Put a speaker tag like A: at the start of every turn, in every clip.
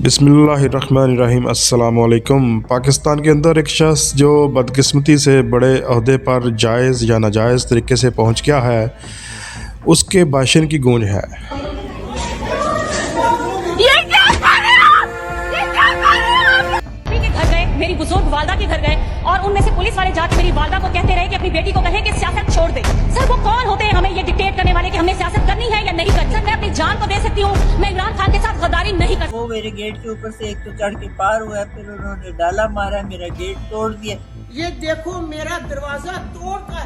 A: बिस्मिल्लाहिर्रहमानिर्रहीम। अस्सलाम वालेकुम। पाकिस्तान के अंदर एक शख्स जो बदकिस्मती से बड़े ओहदे पर जायज़ या नाजायज़ तरीके से पहुंच गया है, उसके भाषण की गूंज है।
B: ये क्या कर रहे हो? ये क्या कर रहे हो? के घर गए, मेरी बुजुर्ग वालदा के घर गए और उनमें से पुलिस वाले जाके मेरी वालदा को कहते रहे कि अपनी बेटी को कहें कि सियासत छोड़ दे। सर वो कौन होते हैं हमें ये डिक्टेट करने वाले कि हमने सियासत करनी है या नहीं करनी? सर मैं अपनी जान को दे सकती हूँ, मैं इमरान खान के साथ गद्दारी नहीं कर।
C: वो मेरे गेट के ऊपर से एक तो चढ़ के पार हुआ है, फिर उन्होंने डाला मारा, मेरा गेट तोड़ दिया।
D: ये देखो मेरा दरवाजा तोड़कर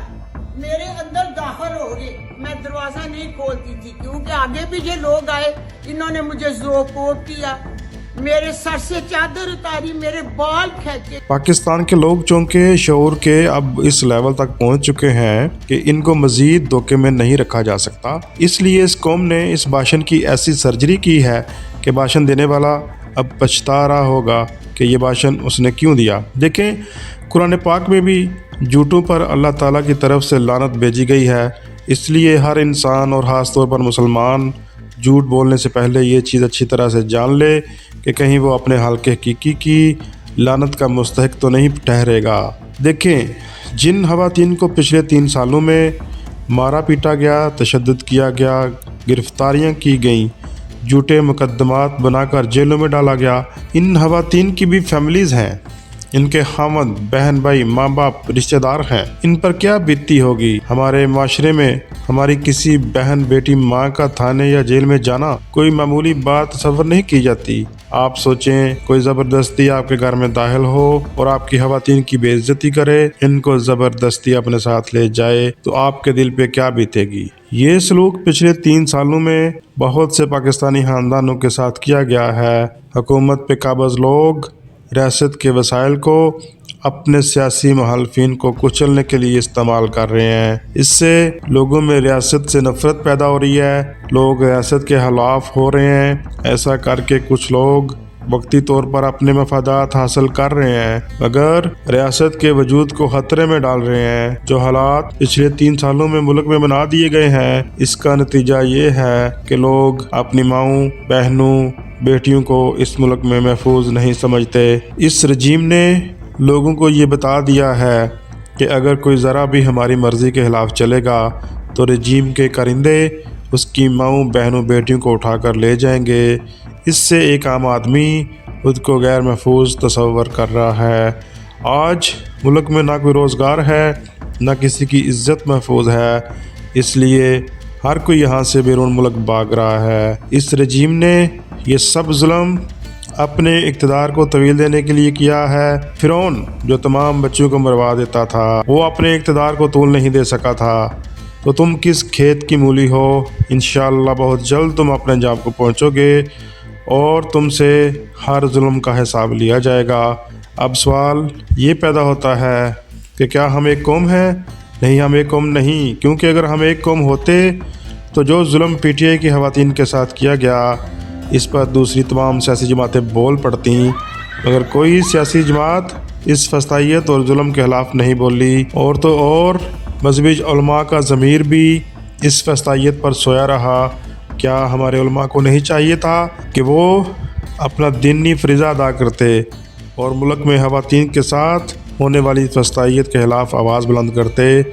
D: मेरे अंदर दाखिल हो गए। मैं दरवाजा नहीं खोलती थी क्योंकि आगे भी ये लोग आए, इन्होंने मुझे ज़ोर किया, मेरे सर से चादर उतारी, मेरे बाल खींचे।
A: पाकिस्तान के लोग चूँकि शऊर के अब इस लेवल तक पहुँच चुके हैं कि इनको मज़ीद धोखे में नहीं रखा जा सकता, इसलिए इस कौम ने इस भाषण की ऐसी सर्जरी की है कि भाषण देने वाला अब पछता रहा होगा कि ये भाषण उसने क्यों दिया। देखें, कुरान पाक में भी झूठों पर अल्लाह ताला की तरफ से लानत भेजी गई है, इसलिए हर इंसान और ख़ास तौर पर मुसलमान झूठ बोलने से पहले ये चीज़ अच्छी तरह से जान ले कि कहीं वो अपने हल्के हकीकी की लानत का मुस्तहिक तो नहीं ठहरेगा। देखें, जिन खवातीन को पिछले 3 सालों में मारा पीटा गया, तशद्दुद किया गया, गिरफ्तारियां की गईं, झूठे मुकदमात बनाकर जेलों में डाला गया, इन खवातीन की भी फैमिलीज़ हैं, इनके खामद, बहन भाई, माँ बाप, रिश्तेदार हैं। इन पर क्या बीतती होगी। हमारे माशरे में हमारी किसी बहन बेटी माँ का थाने या जेल में जाना कोई मामूली बात तस्वर नहीं की जाती। आप सोचें, कोई ज़बरदस्ती आपके घर में दाखिल हो और आपकी खवातीन की बेइज्जती करे, इनको ज़बरदस्ती अपने साथ ले जाए, तो आपके दिल पे क्या बीतेगी। ये सलूक पिछले 3 सालों में बहुत से पाकिस्तानी ख़ानदानों के साथ किया गया है। हुकूमत पे काबज़ लोग रियासत के वसाइल को अपने सियासी मुखालफिन को कुचलने के लिए इस्तेमाल कर रहे हैं। इससे लोगों में रियासत से नफरत पैदा हो रही है, लोग रियासत के खिलाफ हो रहे हैं। ऐसा करके कुछ लोग वक्ती तौर पर अपने मफादात हासिल कर रहे हैं, मगर रियासत के वजूद को खतरे में डाल रहे हैं। जो हालात पिछले 3 सालों में मुल्क में बना दिए गए हैं, इसका नतीजा ये है कि लोग अपनी माओं, बहनों, बेटियों को इस मुल्क में महफूज नहीं समझते। इस रजीम ने लोगों को ये बता दिया है कि अगर कोई ज़रा भी हमारी मर्ज़ी के खिलाफ चलेगा तो रजीम के करिंदे उसकी माओं, बहनों, बेटियों को उठाकर ले जाएंगे। इससे एक आम आदमी खुद को गैर महफूज तस्वर कर रहा है। आज मुल्क में ना कोई रोज़गार है, ना किसी की इज़्ज़त महफूज है, इसलिए हर कोई यहाँ से बैरून मुल्क भाग रहा है। इस रजीम ने ये सब जुल्म अपने इक़्तिदार को तवील देने के लिए किया है। फ़िरौन जो तमाम बच्चों को मरवा देता था, वो अपने इक़्तिदार को तूल नहीं दे सका था। तो तुम किस खेत की मूली हो। इंशाअल्लाह बहुत जल्द तुम अपने अंजाम को पहुँचोगे और तुमसे हर जुल्म का हिसाब लिया जाएगा। अब सवाल ये पैदा होता है कि क्या हम एक कौम हैं? नहीं, हम एक कौम नहीं, क्योंकि अगर हम एक कौम होते तो जो जुल्म PTI की खवातीन के साथ किया गया, इस पर दूसरी तमाम सियासी जमातें बोल पड़ती, मगर कोई सियासी जमात इस फसाइयत और जुल्म के खिलाफ नहीं बोली। और तो और मज़हबी उलमा का ज़मीर भी इस फसाइयत पर सोया रहा। क्या हमारे उलमा को नहीं चाहिए था कि वो अपना दीनी फ़रीज़ा अदा करते और मुल्क में खवातीन के साथ होने वाली फसाइयत के खिलाफ आवाज़ बुलंद करते,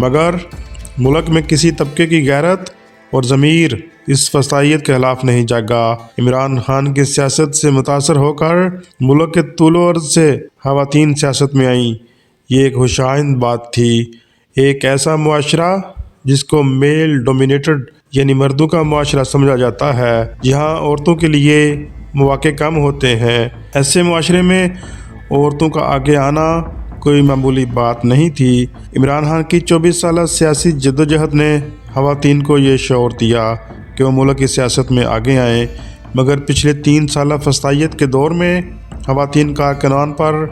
A: मगर मुल्क में किसी तबके की गैरत और ज़मीर इस फसाइयत के खिलाफ नहीं जागा। इमरान खान की सियासत से मुतासर होकर मुल्क के तूलो अर्ज़ से खवातीन सियासत में आईं। ये एक खुशाइंद बात थी। एक ऐसा मुआशरा जिसको मेल डोमिनेटेड यानी मर्दों का मुआशरा समझा जाता है, जहाँ औरतों के लिए मौके कम होते हैं, ऐसे मुआशरे में औरतों का आगे आना कोई मामूली बात नहीं थी। इमरान खान की 24 साल सियासी जद्दोजहद ने खवातीन को ये शऊर दिया कि वो मुल्क की सियासत में आगे आएँ, मगर पिछले 3 साल फसाइयत के दौर में खवातीन कारकुनान पर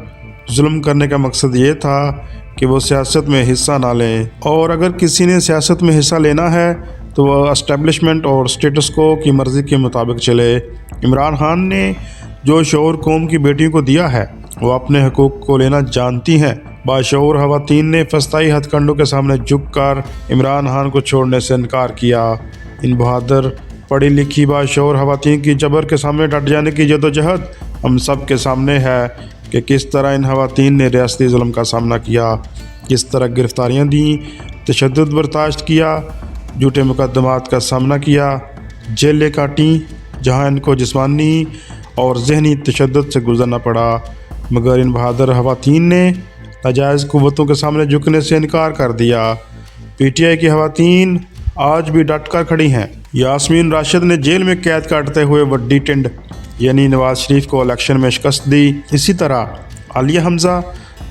A: जुल्म करने का मकसद ये था कि वो सियासत में हिस्सा ना लें, और अगर किसी ने सियासत में हिस्सा लेना है तो वह एस्टेब्लिशमेंट और स्टेटस को की मर्ज़ी के मुताबिक चले। इमरान खान ने जो शऊर कौम की बेटियों को दिया है, वो अपने हकूक़ को लेना जानती हैं। बाशऊर खवातीन ने फस्ताई हथकंडों के सामने झुककर इमरान खान को छोड़ने से इनकार किया। इन बहादुर पढ़ी लिखी बाशऊर ख़वातीन की जबर के सामने डट जाने की जदोजहद हम सब के सामने है कि किस तरह इन ख़वातीन ने रियासती जुल्म का सामना किया, किस तरह गिरफ़्तारियाँ दी, तशद्दुद बर्दाश्त किया, झूठे मुकदमात का सामना किया, जेलें काटी जहाँ इनको जिस्मानी और ज़हनी तशद्दुद से गुज़रना पड़ा, मगर इन बहादुर ख़वातीन ने नाजायज़ क़ुव्वतों के सामने झुकने से इनकार कर दिया। PTI की ख़वातीन आज भी डट कर खड़ी हैं। यास्मीन राशिद ने जेल में कैद काटते हुए वड्डी टिंड यानी नवाज शरीफ को इलेक्शन में शिकस्त दी। इसी तरह आलिया हमज़ा,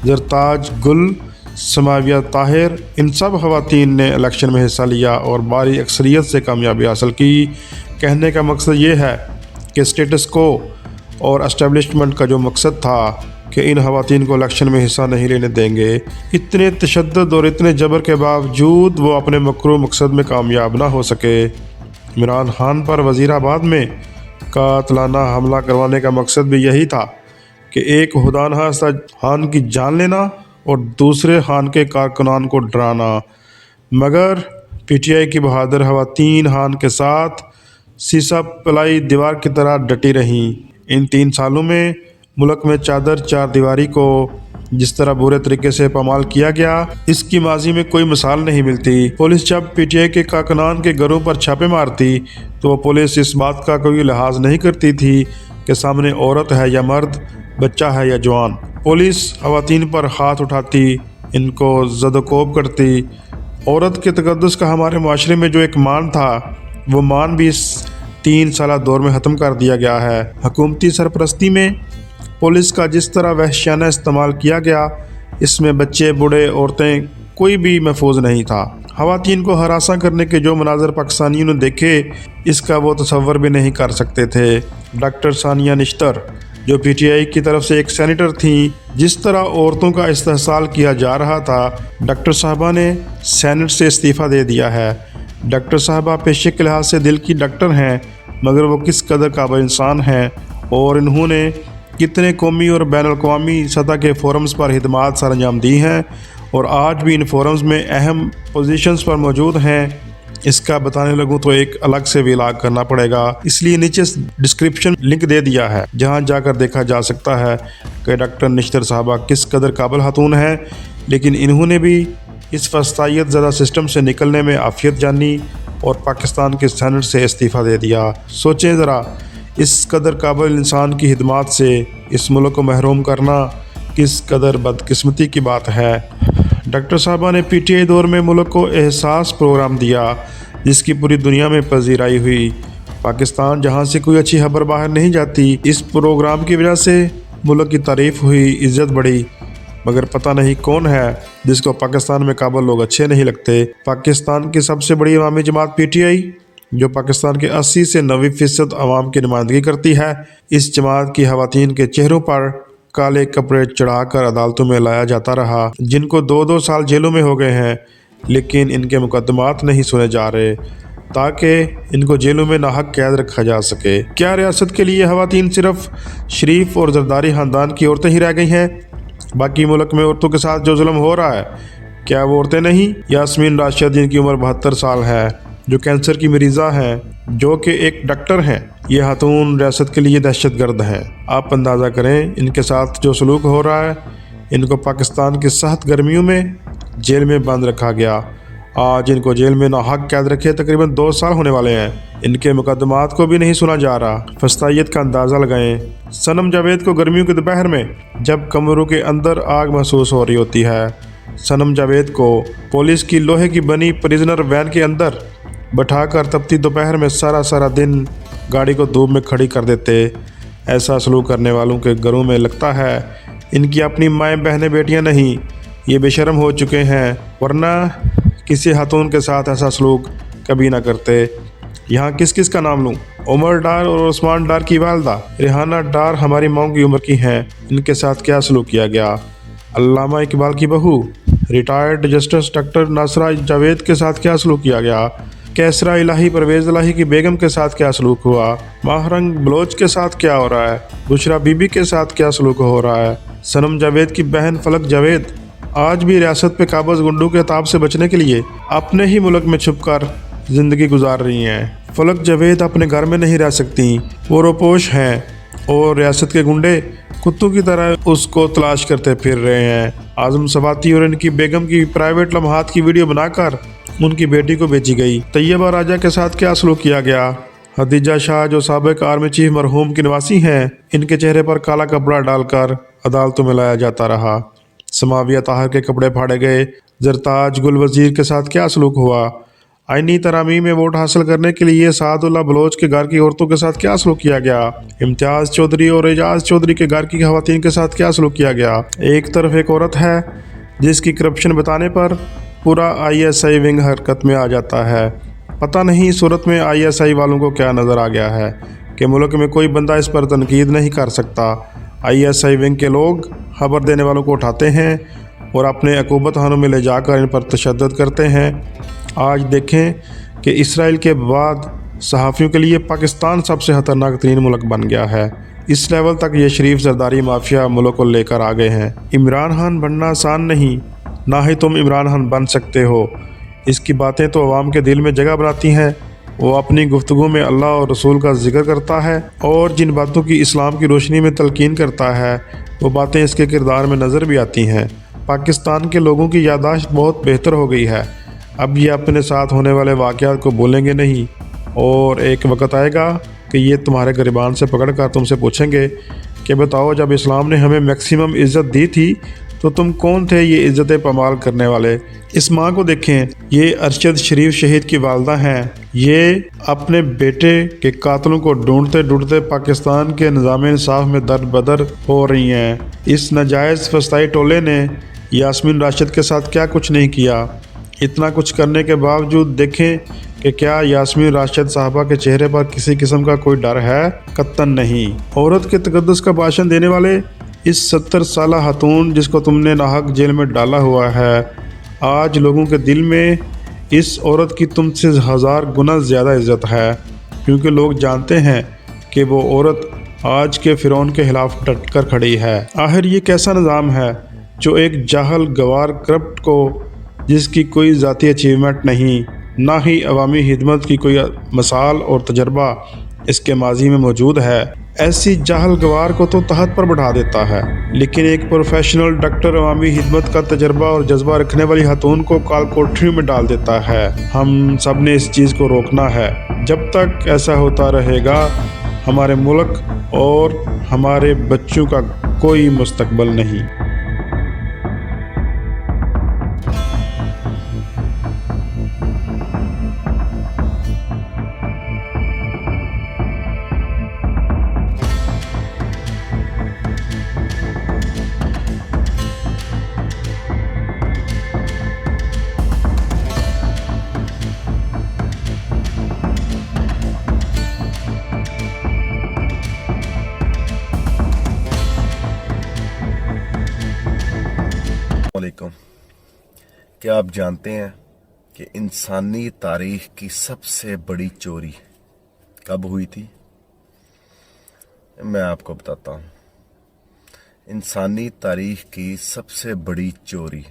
A: ज़रताज गुल, समाविया ताहिर, इन सब ख़वातीन ने इलेक्शन में हिस्सा लिया और भारी अक्सरियत से कामयाबी हासिल की। कहने का मकसद ये है कि स्टेटस को और एस्टेब्लिशमेंट का जो मकसद था कि इन ख़वातीन को इलेक्शन में हिस्सा नहीं लेने देंगे, इतने तशद्दुद और इतने जबर के बावजूद वो अपने मकरू मकसद में कामयाब ना हो सके। इमरान खान पर वज़ीराबाद में कातलाना हमला करवाने का मकसद भी यही था कि एक खुदानखास्ता खान की जान लेना और दूसरे खान के कारकुनान को डराना, मगर PTI की बहादुर ख़वातीन खान के साथ सीसा पलाई दीवार की तरह डटी रहीं। इन 3 सालों में मुल्क में चादर चार दीवारी को जिस तरह बुरे तरीके से पामाल किया गया, इसकी माजी में कोई मिसाल नहीं मिलती। पुलिस जब PTI के कारकुनान के घरों पर छापे मारती तो वो पुलिस इस बात का कोई लिहाज नहीं करती थी कि सामने औरत है या मर्द, बच्चा है या जवान। पुलिस ख़वातीन पर हाथ उठाती, इनको ज़दोकोब करती। औरत के तक़द्दुस का हमारे माशरे में जो एक मान था, वो मान भी इस 3 साला दौर में ख़त्म कर दिया गया है। हुकूमती सरपरस्ती में पुलिस का जिस तरह वहशियाना इस्तेमाल किया गया, इसमें बच्चे, बूढ़े, औरतें, कोई भी महफूज नहीं था। ख़वातीन को हरासा करने के जो मनाज़र पाकिस्तानियों ने देखे, इसका वो तसव्वुर भी नहीं कर सकते थे। डॉक्टर सानिया निश्तर जो PTI की तरफ से एक सेनेटर थी, जिस तरह औरतों का इस्तेहसाल किया जा रहा था, डॉक्टर साहबा ने सेनेट से इस्तीफ़ा दे दिया है। डॉक्टर साहबा पेशे के लिहाज से दिल की डॉक्टर हैं, मगर वो किस कदर काबिल इंसान हैं और इन्होंने कितने कौमी और बैनुल-अक़वामी सतह के फोरम्स पर खिदमात सर अंजाम दी हैं और आज भी इन फोरम्स में अहम पोजीशंस पर मौजूद हैं। इसका बताने लगूँ तो एक अलग से व्लॉग करना पड़ेगा, इसलिए नीचे डिस्क्रिप्शन लिंक दे दिया है, जहां जाकर देखा जा सकता है कि डॉक्टर निश्तर साहबा किस कदर काबिल खातून हैं। लेकिन इन्होंने भी इस फस्तायत ज़्यादा सिस्टम से निकलने में आफियत जानी और पाकिस्तान के सेनेट से इस्तीफ़ा दे दिया। सोचें ज़रा, इस कदर काबिल इंसान की खिदमात से इस मुल्क को महरूम करना किस कदर बदकिस्मती की बात है। डॉक्टर साहबा ने PTI दौर में मुल्क को एहसास प्रोग्राम दिया, जिसकी पूरी दुनिया में पजीराई हुई। पाकिस्तान जहां से कोई अच्छी खबर बाहर नहीं जाती, इस प्रोग्राम की वजह से मुल्क की तारीफ़ हुई, इज़्ज़त बढ़ी। मगर पता नहीं कौन है जिसको पाकिस्तान में काबिल लोग अच्छे नहीं लगते। पाकिस्तान की सबसे बड़ी अवामी जमात PTI, जो पाकिस्तान के 80 से 90% अवाम की नुमाइंदगी करती है, इस जमात की ख़वातीन के चेहरों पर काले कपड़े चढ़ाकर अदालतों में लाया जाता रहा, जिनको 2-2 साल जेलों में हो गए हैं, लेकिन इनके मुकदमात नहीं सुने जा रहे ताकि इनको जेलों में नाहक कैद रखा जा सके। क्या रियासत के लिए ख़वातीन सिर्फ शरीफ और जरदारी ख़ानदान की औरतें ही रह गई हैं? बाकी मुल्क में औरतों के साथ जो जुल्म हो रहा है, क्या वो औरतें नहीं? यास्मीन राशिद, जिनकी उम्र 72 साल है, जो कैंसर की मरीज़ा हैं, जो कि एक डॉक्टर हैं, ये खातून रियासत के लिए दहशत गर्द हैं। आप अंदाज़ा करें इनके साथ जो सलूक हो रहा है। इनको पाकिस्तान की सख्त गर्मियों में जेल में बंद रखा गया। आज इनको जेल में नाहक कैद रखे तकरीबन 2 साल होने वाले हैं। इनके मुकदमात को भी नहीं सुना जा रहा। फस्तायत का अंदाज़ा लगाएं। सनम जावेद को गर्मियों की दोपहर में जब कमरों के अंदर आग महसूस हो रही होती है, सनम जावेद को पुलिस की लोहे की बनी प्रिजनर वैन के अंदर बैठाकर तपती दोपहर में सारा दिन गाड़ी को धूप में खड़ी कर देते। ऐसा सलूक करने वालों के घरों में लगता है इनकी अपनी माएँ, बहनें, बेटियां नहीं, ये बेशर्म हो चुके हैं, वरना किसी खातून के साथ ऐसा सलूक कभी ना करते। यहाँ किस किस का नाम लूँ? उमर डार और उस्मान डार की वालदा रेहाना डार हमारी माओं की उम्र की हैं, इनके साथ क्या सलूक किया गया? अल्लामा इकबाल की बहू रिटायर्ड जस्टिस डॉक्टर नासरा जावेद के साथ क्या सलूक किया गया? कैसरा इलाही परवेज़ इलाही की बेगम के साथ क्या सलूक हुआ? माहरंग बलोच के साथ क्या हो रहा है? बुशरा बीबी के साथ क्या सलूक हो रहा है? सनम जावेद की बहन फलक जावेद आज भी रियासत पे काबज़ गुंडों के ताब से बचने के लिए अपने ही मुल्क में छुपकर ज़िंदगी गुजार रही हैं। फलक जावेद अपने घर में नहीं रह सकती, वो रोपोश हैं और रियासत के गुंडे कुत्तों की तरह उसको तलाश करते फिर रहे हैं। आजम सवाती और इनकी बेगम की प्राइवेट लम्हात की वीडियो बनाकर उनकी बेटी को भेजी गई। तैयबा राजा के साथ क्या सलूक किया गया? हदीजा शाह जो साबिक आर्मी चीफ मरहूम की निवासी हैं, इनके चेहरे पर काला कपड़ा डालकर अदालतों में लाया जाता रहा। समाविया ताहर के कपड़े फाड़े गए। जरताज गुल वजीर के साथ क्या सलूक हुआ? आईनी तरामी में वोट हासिल करने के लिए सादुल्ला बलोच के घर की औरतों के साथ क्या सलूक किया गया? इम्तियाज चौधरी और एजाज चौधरी के घर की खवातीन के साथ क्या सलूक किया गया? एक तरफ एक औरत है जिसकी करप्शन बताने पर पूरा ISI विंग हरकत में आ जाता है। पता नहीं सूरत में ISI वालों को क्या नज़र आ गया है कि मुल्क में कोई बंदा इस पर तनकीद नहीं कर सकता। ISI विंग के लोग खबर देने वालों को उठाते हैं और अपने अकूबत खानों में ले जाकर इन पर तशद्दुद करते हैं। आज देखें कि इसराइल के बाद सहाफ़ियों के लिए पाकिस्तान सबसे ख़तरनाक तरीन मुल्क बन गया है। इस लेवल तक ये शरीफ जरदारी माफिया मुल्क को लेकर आ गए हैं। इमरान खान बनना आसान नहीं, ना ही तुम इमरान खान बन सकते हो। इसकी बातें तो अवाम के दिल में जगह बनाती हैं। वो अपनी गुफ्तगू में अल्लाह और रसूल का जिक्र करता है और जिन बातों की इस्लाम की रोशनी में तलकीन करता है वो बातें इसके किरदार में नज़र भी आती हैं। पाकिस्तान के लोगों की याददाश्त बहुत बेहतर हो गई है। अब ये अपने साथ होने वाले वाक़यात को भूलेंगे नहीं और एक वक्त आएगा कि ये तुम्हारे गिरबान से पकड़ कर तुमसे पूछेंगे कि बताओ, जब इस्लाम ने हमें मैक्सिमम इज़्ज़त दी थी तो तुम कौन थे ये इज़्ज़तें पमाल करने वाले? इस माँ को देखें, ये अरशद शरीफ शहीद की वालदा हैं। ये अपने बेटे के कातलों को ढूंढते ढूंढते पाकिस्तान के निज़ाम इंसाफ में दर बदर हो रही हैं। इस नाजायज़ फस्ताई टोले ने यास्मीन राशिद के साथ क्या कुछ नहीं किया। इतना कुछ करने के बावजूद देखें कि क्या यास्मीन राशिद साहबा के चेहरे पर किसी किस्म का कोई डर है? कत्तन नहीं। औरत के तकद्दुस का भाषण देने वाले इस 70 साला खातून जिसको तुमने नाहक जेल में डाला हुआ है, आज लोगों के दिल में इस औरत की तुमसे 1000 गुना ज़्यादा इज़्ज़त है, क्योंकि लोग जानते हैं कि वो औरत आज के फ़िरौन के ख़िलाफ़ डट कर खड़ी है। आखिर ये कैसा निज़ाम है जो एक जाहल गवार करप्ट को, जिसकी कोई ज़ाती अचीवमेंट नहीं, ना ही अवामी खिदमत की कोई मिसाल और तजर्बा इसके माजी में मौजूद है, ऐसी जाहल गवार को तो तहत पर बढ़ा देता है। लेकिन एक प्रोफेशनल डॉक्टर अवामी खिदमत का तजर्बा और जज्बा रखने वाली खातून को काल कोठरी में डाल देता है। हम सब ने इस चीज़ को रोकना है। जब तक ऐसा होता रहेगा हमारे मुल्क और हमारे बच्चों का कोई मुस्तकबिल नहीं।
E: क्या आप जानते हैं कि इंसानी तारीख की सबसे बड़ी चोरी कब हुई थी? मैं आपको बताता हूँ। इंसानी तारीख की सबसे बड़ी चोरी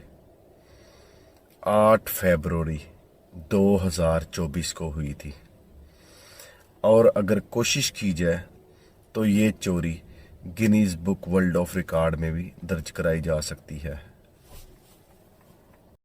E: 8 फरवरी 2024 को हुई थी, और अगर कोशिश की जाए तो ये चोरी Guinness book world of record में भी दर्ज कराई जा सकती है।